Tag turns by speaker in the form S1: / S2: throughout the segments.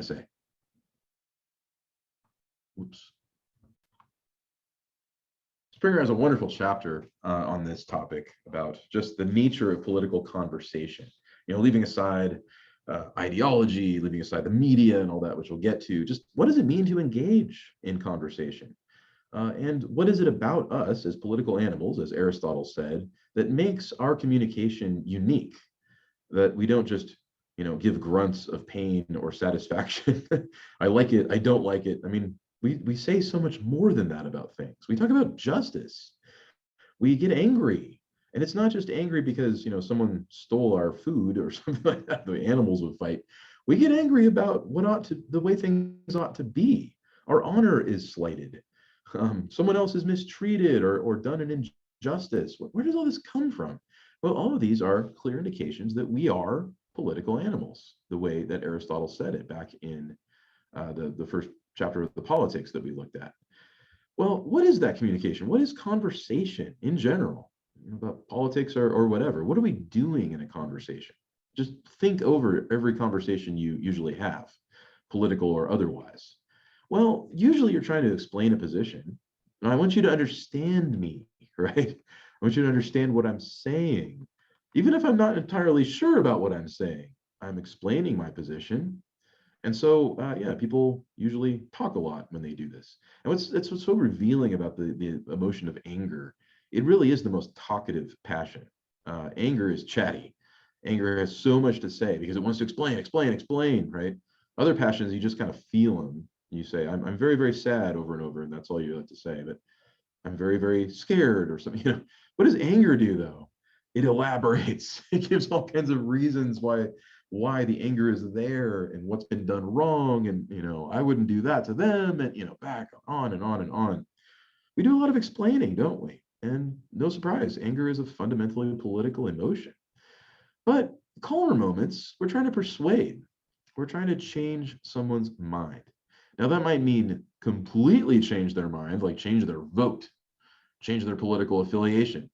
S1: say? Oops. Springer has a wonderful chapter on this topic about just the nature of political conversation. Leaving aside ideology, leaving aside the media and all that, which we'll get to, just what does it mean to engage in conversation? And what is it about us as political animals, as Aristotle said, that makes our communication unique? That we don't just, give grunts of pain or satisfaction. I like it, I don't like it. I mean, we say so much more than that about things. We talk about justice. We get angry. And it's not just angry because, someone stole our food or something like that, the animals would fight. We get angry about the way things ought to be. Our honor is slighted. Someone else is mistreated or done an injustice. Where does all this come from? Well, all of these are clear indications that we are political animals, the way that Aristotle said it back in the first chapter of the Politics that we looked at. Well, what is that communication? What is conversation in general? About politics or whatever. What are we doing in a conversation? Just think over every conversation you usually have, political or otherwise. Well, usually you're trying to explain a position, and I want you to understand me, right? I want you to understand what I'm saying. Even if I'm not entirely sure about what I'm saying, I'm explaining my position. And so, people usually talk a lot when they do this. And what's so revealing about the emotion of anger, it really is the most talkative passion. Anger is chatty. Anger has so much to say because it wants to explain, right? Other passions, you just kind of feel them. You say, I'm very, very sad over and over, and that's all you have to say. But I'm very, very scared or something. What does anger do, though? It elaborates. It gives all kinds of reasons why the anger is there and what's been done wrong, and I wouldn't do that to them, and back on and on and on. We do a lot of explaining, don't we? And no surprise, anger is a fundamentally political emotion. But calmer moments, we're trying to persuade. We're trying to change someone's mind. Now that might mean completely change their mind, like change their vote, change their political affiliation.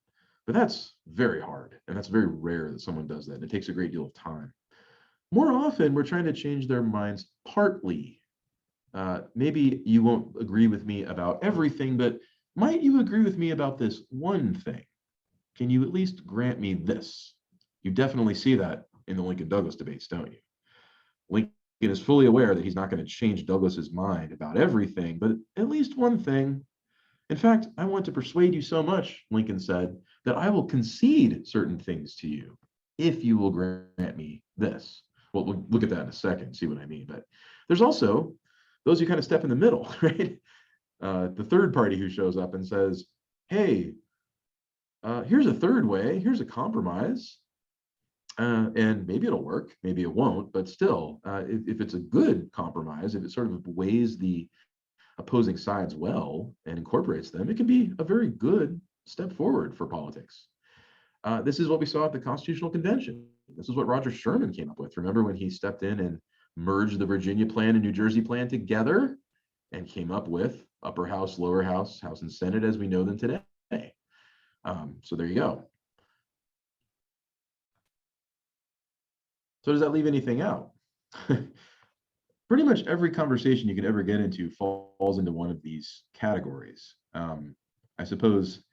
S1: But that's very hard, and that's very rare that someone does that. And it takes a great deal of time. More often, we're trying to change their minds partly. Maybe you won't agree with me about everything, but might you agree with me about this one thing? Can you at least grant me this? You definitely see that in the Lincoln-Douglas debates, don't you? Lincoln is fully aware that he's not going to change Douglas's mind about everything, but at least one thing. In fact, I want to persuade you so much, Lincoln said, that I will concede certain things to you if you will grant me this. Well, we'll look at that in a second, see what I mean. But there's also those who kind of step in the middle, right? The third party who shows up and says, hey, here's a third way, here's a compromise. And maybe it'll work, maybe it won't, but still, if it's a good compromise, if it sort of weighs the opposing sides well and incorporates them, it can be a very good step forward for politics. This is what we saw at the Constitutional Convention. This is what Roger Sherman came up with. Remember when he stepped in and merged the Virginia plan and New Jersey plan together and came up with upper house, lower house, House and Senate as we know them today. So there you go. So does that leave anything out? Pretty much every conversation you could ever get into falls into one of these categories. I suppose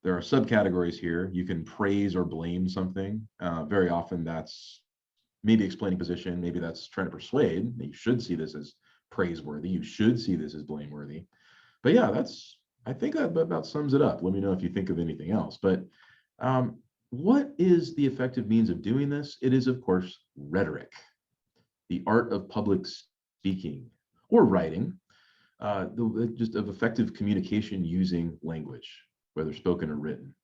S1: there are subcategories here. You can praise or blame something. Very often that's maybe explaining position, maybe that's trying to persuade that you should see this as praiseworthy, you should see this as blameworthy. But yeah, I think that about sums it up. Let me know if you think of anything else. But what is the effective means of doing this? It is, of course, rhetoric, the art of public speaking or writing, just of effective communication using language, whether spoken or written.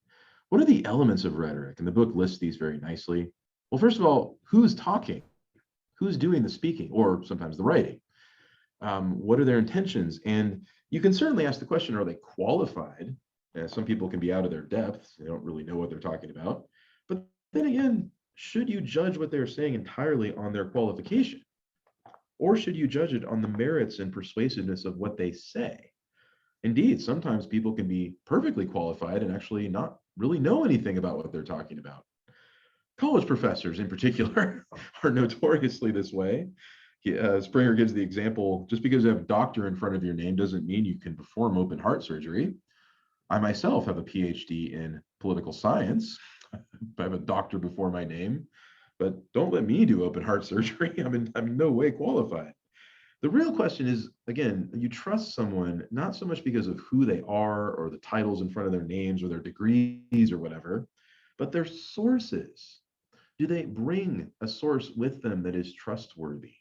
S1: What are the elements of rhetoric? And the book lists these very nicely. Well, first of all, who's talking? Who's doing the speaking or sometimes the writing? What are their intentions? And you can certainly ask the question, are they qualified? Some people can be out of their depth. They don't really know what they're talking about. But then again, should you judge what they're saying entirely on their qualification? Or should you judge it on the merits and persuasiveness of what they say? Indeed, sometimes people can be perfectly qualified and actually not really know anything about what they're talking about. College professors in particular are notoriously this way. Springer gives the example, just because you have doctor in front of your name doesn't mean you can perform open heart surgery. I myself have a PhD in political science. I have a doctor before my name, but don't let me do open heart surgery. I'm in no way qualified. The real question is, again, you trust someone not so much because of who they are or the titles in front of their names or their degrees or whatever, but their sources. Do they bring a source with them that is trustworthy?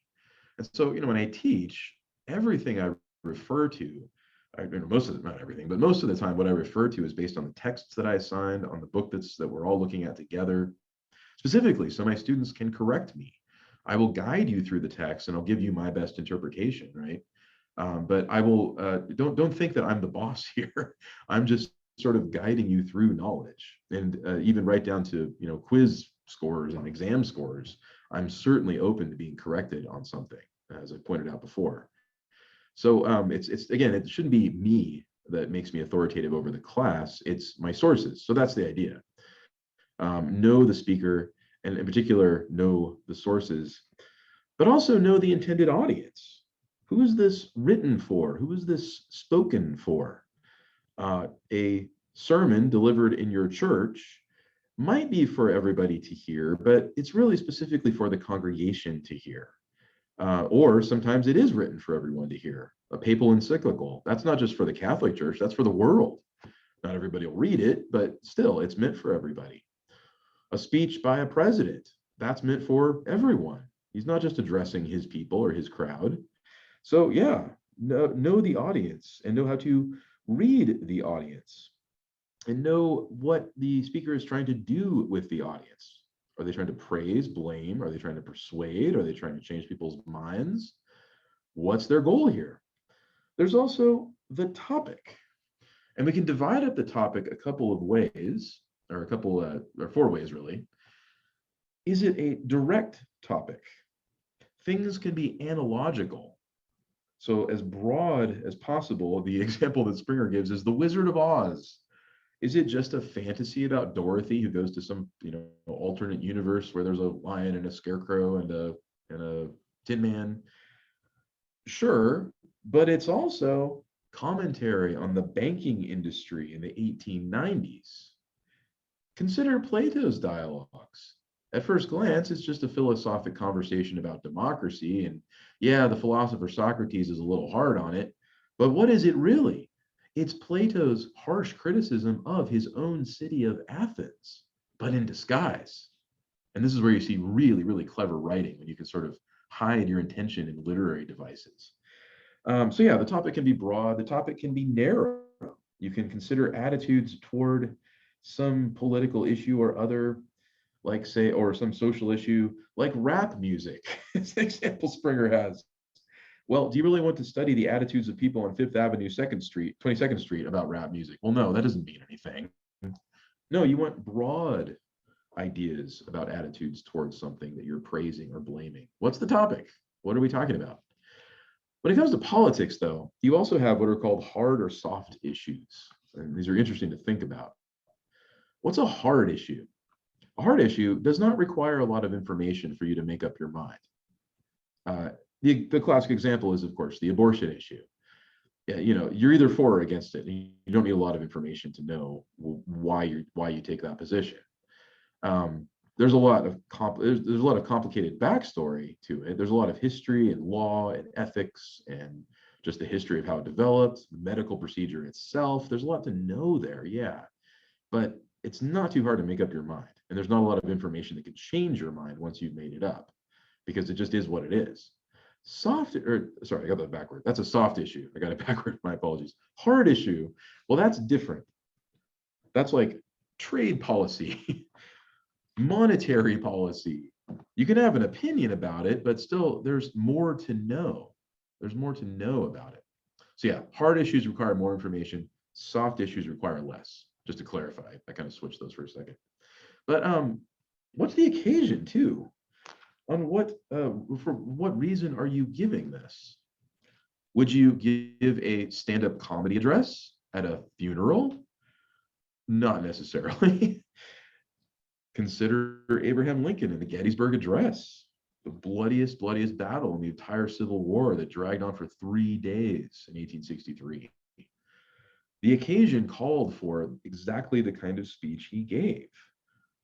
S1: And so, when I teach, everything I refer to, most of the, not everything, but most of the time, what I refer to is based on the texts that I assigned, on the book that we're all looking at together, specifically, so my students can correct me. I will guide you through the text, and I'll give you my best interpretation, right? But I will don't think that I'm the boss here. I'm just sort of guiding you through knowledge, and even right down to quiz scores and exam scores. I'm certainly open to being corrected on something, as I pointed out before. So it's again, it shouldn't be me that makes me authoritative over the class. It's my sources. So that's the idea. Know the speaker, and in particular, know the sources, but also know the intended audience. Who is this written for? Who is this spoken for? A sermon delivered in your church might be for everybody to hear, but it's really specifically for the congregation to hear. Or sometimes it is written for everyone to hear. A papal encyclical, that's not just for the Catholic Church, that's for the world. Not everybody will read it, but still, it's meant for everybody. A speech by a president, that's meant for everyone. He's not just addressing his people or his crowd. So yeah, know the audience and know how to read the audience and know what the speaker is trying to do with the audience. Are they trying to praise, blame? Are they trying to persuade? Are they trying to change people's minds? What's their goal here? There's also the topic. And we can divide up the topic a couple of ways, or four ways really. Is it a direct topic? Things can be analogical. So as broad as possible, the example that Springer gives is the Wizard of Oz. Is it just a fantasy about Dorothy who goes to some, alternate universe where there's a lion and a scarecrow and a tin man? Sure, but it's also commentary on the banking industry in the 1890s. Consider Plato's dialogues. At first glance, it's just a philosophic conversation about democracy, and yeah, the philosopher Socrates is a little hard on it, but what is it really? It's Plato's harsh criticism of his own city of Athens, but in disguise. And this is where you see really, really clever writing, when you can sort of hide your intention in literary devices. So yeah, the topic can be broad, the topic can be narrow. You can consider attitudes toward some political issue or other, like say, or some social issue, like rap music. It's an example Springer has. Well, do you really want to study the attitudes of people on Fifth Avenue, 22nd Street about rap music? Well, no, that doesn't mean anything. No, you want broad ideas about attitudes towards something that you're praising or blaming. What's the topic? What are we talking about? When it comes to politics, though, you also have what are called hard or soft issues. And these are interesting to think about. What's a hard issue? A hard issue does not require a lot of information for you to make up your mind. The classic example is, of course, the abortion issue. Yeah, you're either for or against it. You don't need a lot of information to know why you take that position. There's a lot of complicated backstory to it. There's a lot of history and law and ethics and just the history of how it developed, the medical procedure itself. There's a lot to know there, yeah. But it's not too hard to make up your mind. And there's not a lot of information that can change your mind once you've made it up, because it just is what it is. I got that backward. That's a soft issue. I got it backward. My apologies. Hard issue. Well, that's different. That's like trade policy, monetary policy. You can have an opinion about it, but still there's more to know. There's more to know about it. So yeah, hard issues require more information. Soft issues require less. Just to clarify, I kind of switched those for a second. But what's the occasion too? On for what reason are you giving this? Would you give a stand-up comedy address at a funeral? Not necessarily. Consider Abraham Lincoln in the Gettysburg Address. the bloodiest battle in the entire Civil War that dragged on for 3 days in 1863. The occasion called for exactly the kind of speech he gave,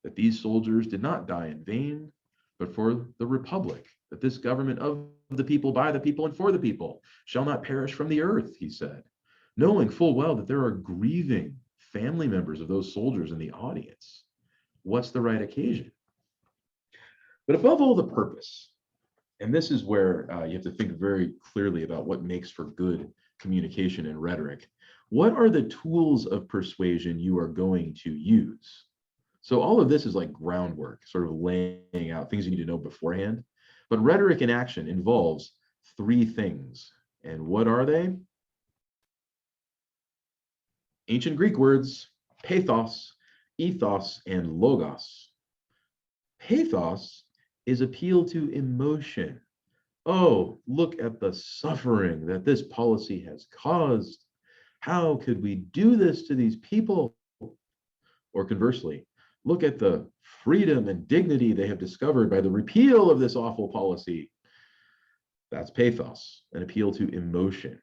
S1: that these soldiers did not die in vain, but for the Republic, that this government of the people, by the people, and for the people shall not perish from the earth, he said, knowing full well that there are grieving family members of those soldiers in the audience. What's the right occasion? But above all, the purpose. And this is where you have to think very clearly about what makes for good communication and rhetoric. What are the tools of persuasion you are going to use? So all of this is like groundwork, sort of laying out things you need to know beforehand. But rhetoric in action involves three things. And what are they? Ancient Greek words, pathos, ethos, and logos. Pathos is appeal to emotion. Oh, look at the suffering that this policy has caused. How could we do this to these people? Or conversely, look at the freedom and dignity they have discovered by the repeal of this awful policy. That's pathos, an appeal to emotion.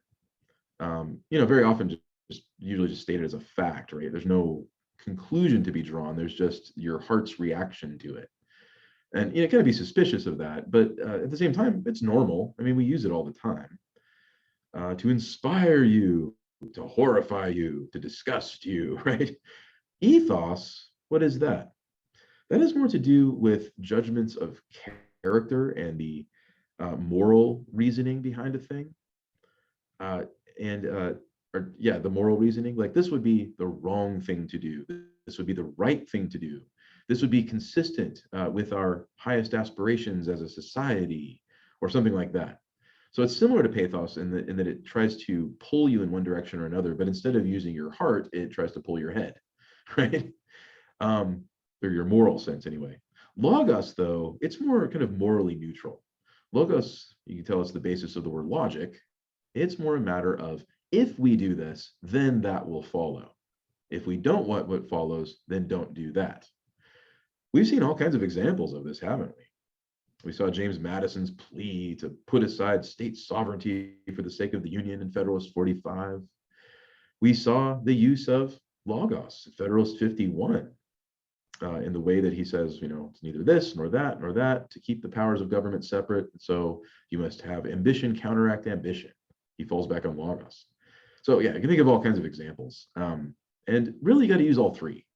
S1: Very often usually just stated as a fact, right? There's no conclusion to be drawn. There's just your heart's reaction to it. And kind of be suspicious of that, but at the same time, it's normal. I mean, we use it all the time to inspire you, to horrify you, to disgust you, right? Ethos, what is that? That has more to do with judgments of character and the moral reasoning behind a thing. The moral reasoning, like this would be the wrong thing to do. This would be the right thing to do. This would be consistent with our highest aspirations as a society, or something like that. So it's similar to pathos in that it tries to pull you in one direction or another, but instead of using your heart, it tries to pull your head, right? Or your moral sense anyway. Logos, though, it's more kind of morally neutral. Logos, you can tell it's the basis of the word logic. It's more a matter of, if we do this, then that will follow. If we don't want what follows, then don't do that. We've seen all kinds of examples of this, haven't we? We saw James Madison's plea to put aside state sovereignty for the sake of the Union in Federalist 45. We saw the use of logos in Federalist 51 in the way that he says, it's neither this nor that to keep the powers of government separate. So you must have ambition counteract ambition. He falls back on logos. So yeah, you can think of all kinds of examples. And really you got to use all three.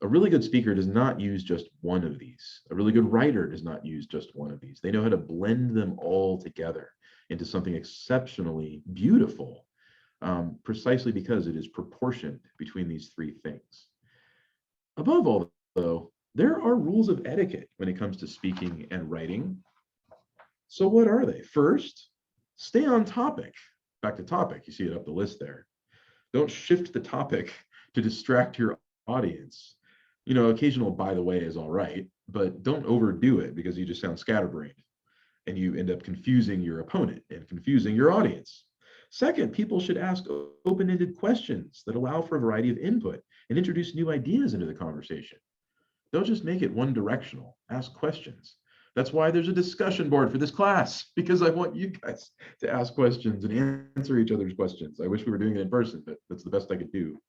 S1: A really good speaker does not use just one of these. A really good writer does not use just one of these. They know how to blend them all together into something exceptionally beautiful, precisely because it is proportioned between these three things. Above all, though, there are rules of etiquette when it comes to speaking and writing. So what are they? First, stay on topic. Back to topic, you see it up the list there. Don't shift the topic to distract your audience. Occasional by the way is all right, but don't overdo it because you just sound scatterbrained and you end up confusing your opponent and confusing your audience. Second, people should ask open-ended questions that allow for a variety of input and introduce new ideas into the conversation. Don't just make it one directional. Ask questions. That's why there's a discussion board for this class, because I want you guys to ask questions and answer each other's questions. I wish we were doing it in person, but that's the best I could do.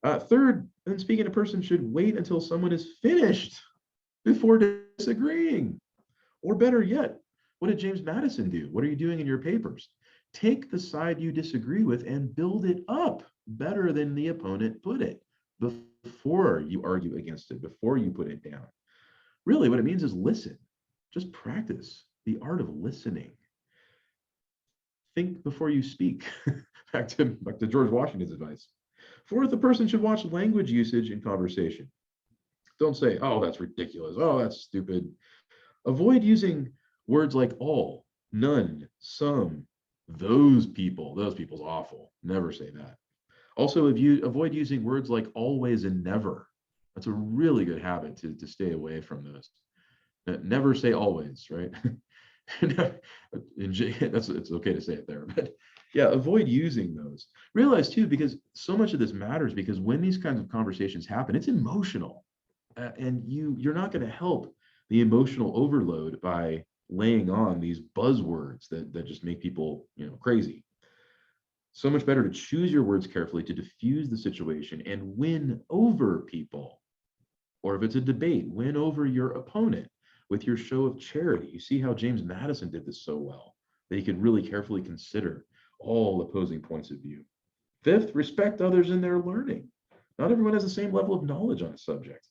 S1: Third, when speaking, a person should wait until someone is finished before disagreeing. Or better yet, what did James Madison do? What are you doing in your papers? Take the side you disagree with and build it up better than the opponent put it before you argue against it, before you put it down. Really, what it means is listen. Just practice the art of listening. Think before you speak. back to George Washington's advice. Fourth, a person should watch language usage in conversation. Don't say, oh, that's ridiculous. Oh, that's stupid. Avoid using words like all, none, some, those people's awful. Never say that. Also, avoid using words like always and never. That's a really good habit to stay away from those. Never say always, right? It's okay to say it there, but yeah, avoid using those. Realize too, because so much of this matters, because when these kinds of conversations happen, it's emotional, and you're not going to help the emotional overload by laying on these buzzwords that just make people, crazy. So much better to choose your words carefully to diffuse the situation and win over people. Or if it's a debate, win over your opponent with your show of charity. You see how James Madison did this so well, that he could really carefully consider all opposing points of view. Fifth, respect others in their learning. Not everyone has the same level of knowledge on a subject.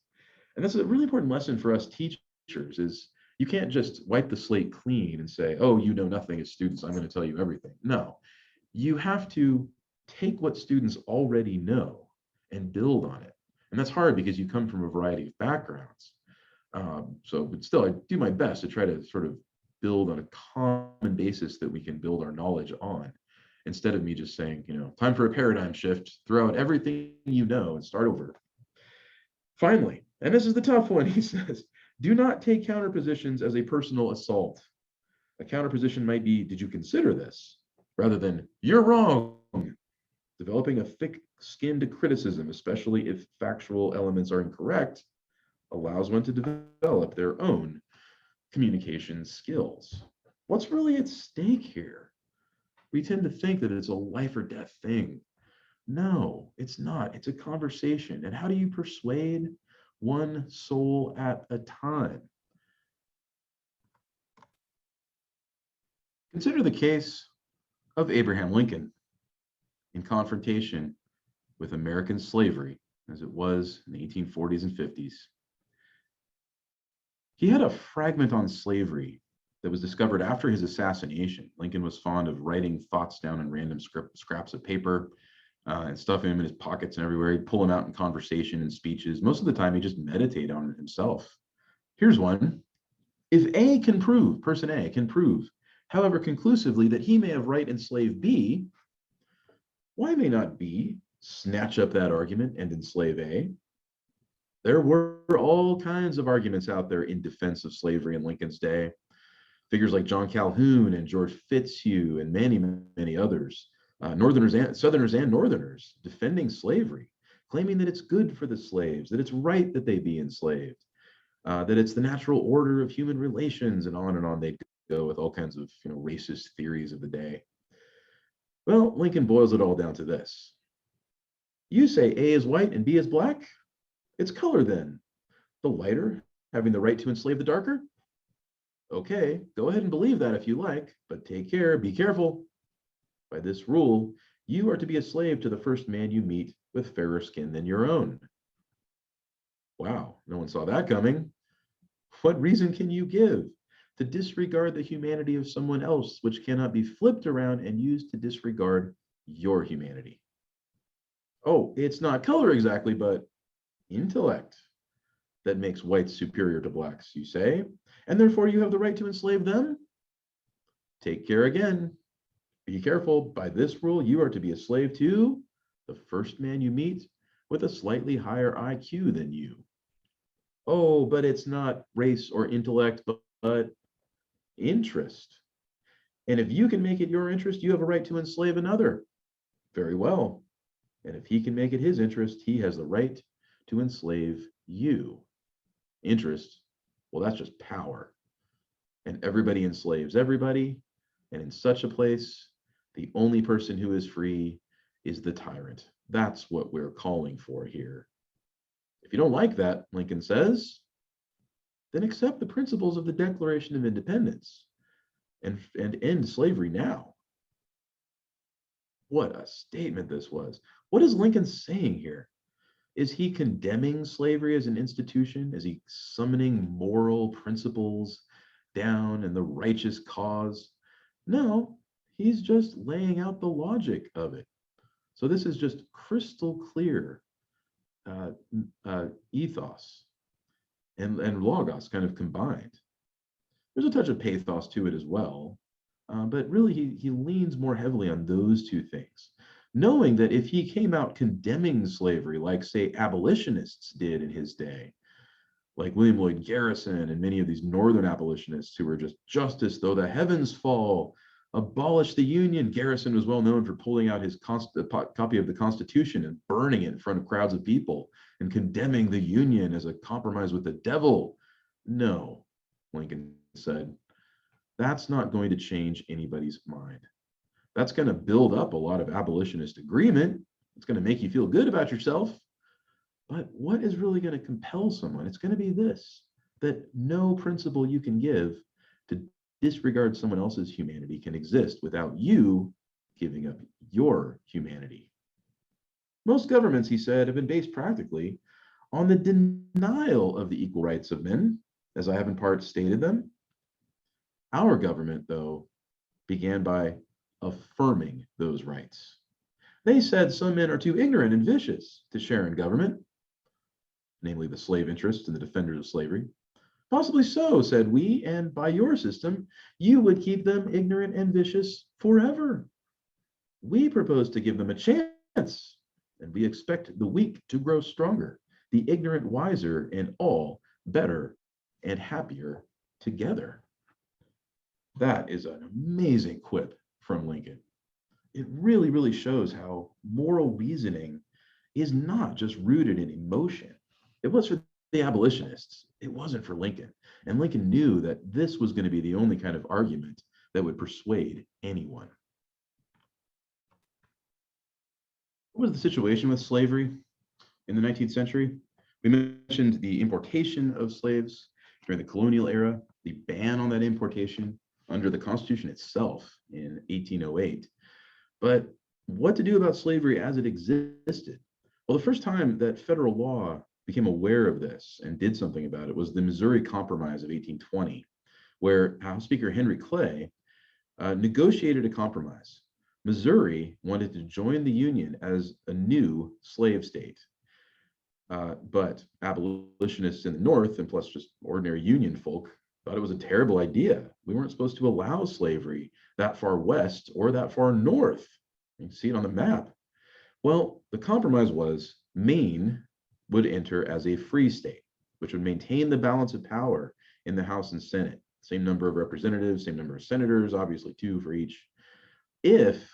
S1: And that's a really important lesson for us teachers is you can't just wipe the slate clean and say, oh, you know nothing as students, I'm going to tell you everything. No, you have to take what students already know and build on it. And that's hard because you come from a variety of backgrounds. But still, I do my best to try to sort of build on a common basis that we can build our knowledge on, instead of me just saying, time for a paradigm shift, throw out everything you know and start over. Finally, and this is the tough one, he says, do not take counterpositions as a personal assault. A counterposition might be, did you consider this? Rather than, you're wrong. Developing a thick-skinned criticism, especially if factual elements are incorrect, allows one to develop their own communication skills. What's really at stake here? We tend to think that it's a life or death thing. No, it's not. It's a conversation. And how do you persuade? One soul at a time. Consider the case of Abraham Lincoln in confrontation with American slavery as it was in the 1840s and 50s. He had a fragment on slavery that was discovered after his assassination. Lincoln was fond of writing thoughts down in random scraps of paper and stuffing them in his pockets and everywhere. He'd pull them out in conversation and speeches. Most of the time, he just meditated on it himself. Here's one. If person A can prove, however conclusively, that he may have right enslaved B, why may not B snatch up that argument and enslave A? There were all kinds of arguments out there in defense of slavery in Lincoln's day. Figures like John Calhoun and George Fitzhugh and many, many others, Southerners and Northerners, defending slavery, claiming that it's good for the slaves, that it's right that they be enslaved, that it's the natural order of human relations, and on they'd go with all kinds of racist theories of the day. Well, Lincoln boils it all down to this. You say A is white and B is black? It's color then. The lighter having the right to enslave the darker? Okay, go ahead and believe that if you like, but take care, be careful. By this rule, you are to be a slave to the first man you meet with fairer skin than your own. Wow, no one saw that coming. What reason can you give to disregard the humanity of someone else, which cannot be flipped around and used to disregard your humanity? Oh, it's not color exactly, but intellect that makes whites superior to blacks, you say, and therefore you have the right to enslave them? Take care again. Be careful. By this rule, you are to be a slave to the first man you meet with a slightly higher IQ than you. Oh, but it's not race or intellect, but interest. And if you can make it your interest, you have a right to enslave another. Very well. And if he can make it his interest, he has the right to enslave you. Interest, well, that's just power. And everybody enslaves everybody. And in such a place, the only person who is free is the tyrant. That's what we're calling for here. If you don't like that, Lincoln says, then accept the principles of the Declaration of Independence and end slavery now. What a statement this was. What is Lincoln saying here? Is he condemning slavery as an institution? Is he summoning moral principles down in the righteous cause? No, he's just laying out the logic of it. So this is just crystal clear ethos and logos kind of combined. There's a touch of pathos to it as well, but really he leans more heavily on those two things, knowing that if he came out condemning slavery, like say abolitionists did in his day, like William Lloyd Garrison and many of these northern abolitionists who were just justice though the heavens fall, abolish the Union. Garrison was well known for pulling out his copy of the Constitution and burning it in front of crowds of people and condemning the Union as a compromise with the devil. No, Lincoln said, that's not going to change anybody's mind. That's going to build up a lot of abolitionist agreement. It's going to make you feel good about yourself. But what is really going to compel someone? It's going to be this, that no principle you can give to disregard someone else's humanity can exist without you giving up your humanity. Most governments, he said, have been based practically on the denial of the equal rights of men, as I have in part stated them. Our government, though, began by affirming those rights. They said some men are too ignorant and vicious to share in government, namely the slave interests and the defenders of slavery. Possibly so, said we, and by your system, you would keep them ignorant and vicious forever. We propose to give them a chance, and we expect the weak to grow stronger, the ignorant wiser, and all better and happier together. That is an amazing quip from Lincoln. It really, really shows how moral reasoning is not just rooted in emotion. It was for the abolitionists. It wasn't for Lincoln. And Lincoln knew that this was going to be the only kind of argument that would persuade anyone. What was the situation with slavery in the 19th century? We mentioned the importation of slaves during the colonial era, the ban on that importation under the Constitution itself in 1808. But what to do about slavery as it existed? Well, the first time that federal law became aware of this and did something about it was the Missouri Compromise of 1820, where House Speaker Henry Clay negotiated a compromise. Missouri wanted to join the Union as a new slave state. But abolitionists in the North, and plus just ordinary Union folk, thought it was a terrible idea. We weren't supposed to allow slavery that far west or that far north. You can see it on the map. Well, the compromise was Maine would enter as a free state, which would maintain the balance of power in the House and Senate. Same number of representatives, same number of senators, obviously 2 for each, if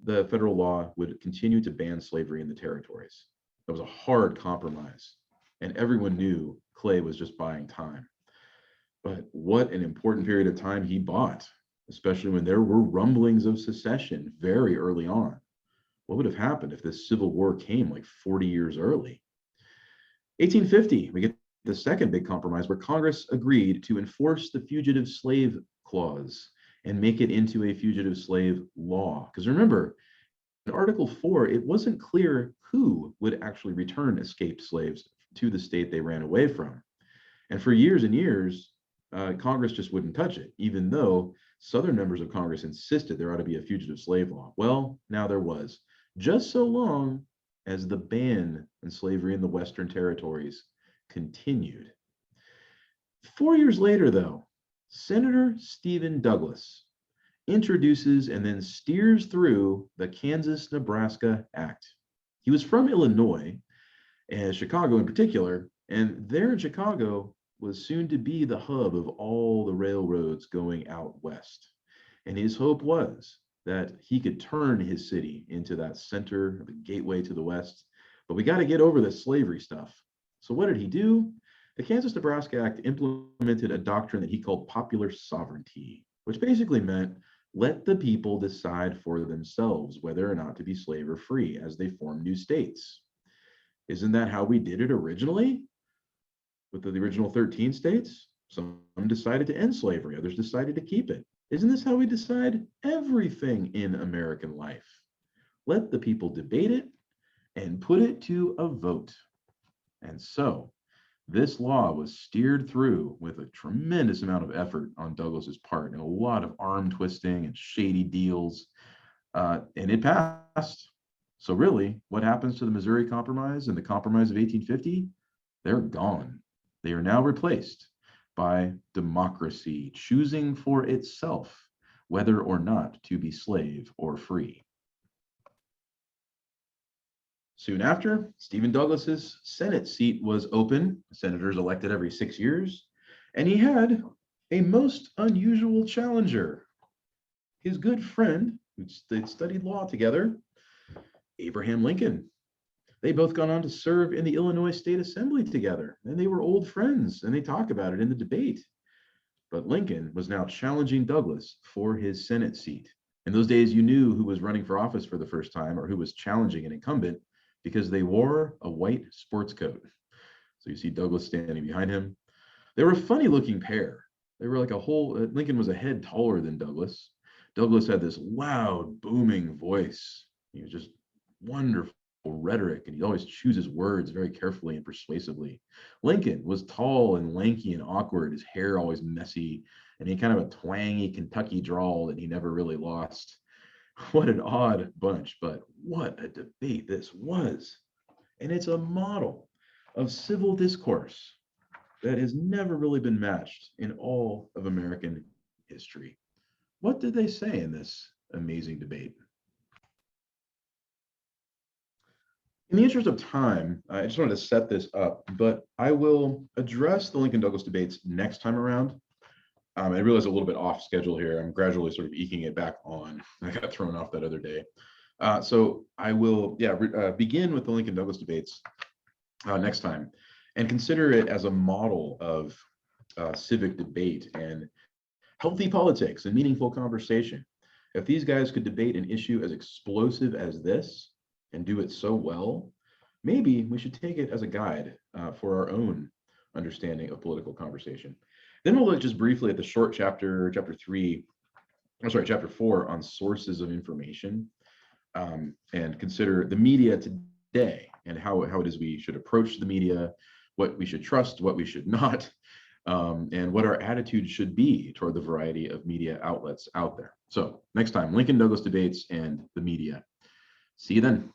S1: the federal law would continue to ban slavery in the territories. That was a hard compromise, and everyone knew Clay was just buying time. But what an important period of time he bought, especially when there were rumblings of secession very early on. What would have happened if this Civil War came like 40 years early? 1850, we get the second big compromise where Congress agreed to enforce the Fugitive Slave Clause and make it into a fugitive slave law. Because remember, in Article 4, it wasn't clear who would actually return escaped slaves to the state they ran away from. And for years and years, Congress just wouldn't touch it, even though Southern members of Congress insisted there ought to be a fugitive slave law. Well, now there was, just so long as the ban on slavery in the Western territories continued. 4 years later, though, Senator Stephen Douglas introduces and then steers through the Kansas-Nebraska Act. He was from Illinois, and Chicago in particular, and there in Chicago was soon to be the hub of all the railroads going out west. And his hope was that he could turn his city into that center, the gateway to the west. But we got to get over this slavery stuff. So what did he do? The Kansas-Nebraska Act implemented a doctrine that he called popular sovereignty, which basically meant let the people decide for themselves whether or not to be slave or free as they form new states. Isn't that how we did it originally? With the original 13 states? Some decided to end slavery, others decided to keep it. Isn't this how we decide everything in American life? Let the people debate it and put it to a vote. And so this law was steered through with a tremendous amount of effort on Douglas's part and a lot of arm twisting and shady deals, and it passed. So really, what happens to the Missouri Compromise and the Compromise of 1850? They're gone. They are now replaced by democracy choosing for itself whether or not to be slave or free. Soon after, Stephen Douglas's Senate seat was open, senators elected every 6 years, and he had a most unusual challenger. His good friend, they'd studied law together, Abraham Lincoln. They both gone on to serve in the Illinois State Assembly together, and they were old friends, and they talk about it in the debate. But Lincoln was now challenging Douglas for his Senate seat. In those days, you knew who was running for office for the first time or who was challenging an incumbent because they wore a white sports coat. So you see Douglas standing behind him. They were a funny looking pair. They were like a whole, Lincoln was a head taller than Douglas. Douglas had this loud, booming voice. He was just wonderful rhetoric, and he'd always choose his words very carefully and persuasively. Lincoln was tall and lanky and awkward, his hair always messy, and he had kind of a twangy Kentucky drawl that he never really lost. What an odd bunch, but what a debate this was. And it's a model of civil discourse that has never really been matched in all of American history. What did they say in this amazing debate? In the interest of time, I just wanted to set this up, but I will address the Lincoln Douglas debates next time around. I realize a little bit off schedule here. I'm gradually sort of eking it back on. I got thrown off that other day. So I will, begin with the Lincoln Douglas debates next time and consider it as a model of civic debate and healthy politics and meaningful conversation. If these guys could debate an issue as explosive as this and do it so well, maybe we should take it as a guide for our own understanding of political conversation. Then we'll look just briefly at the short chapter 4 on sources of information, and consider the media today and how it is we should approach the media, what we should trust, what we should not, and what our attitude should be toward the variety of media outlets out there. So next time, Lincoln Douglas debates and the media. See you then.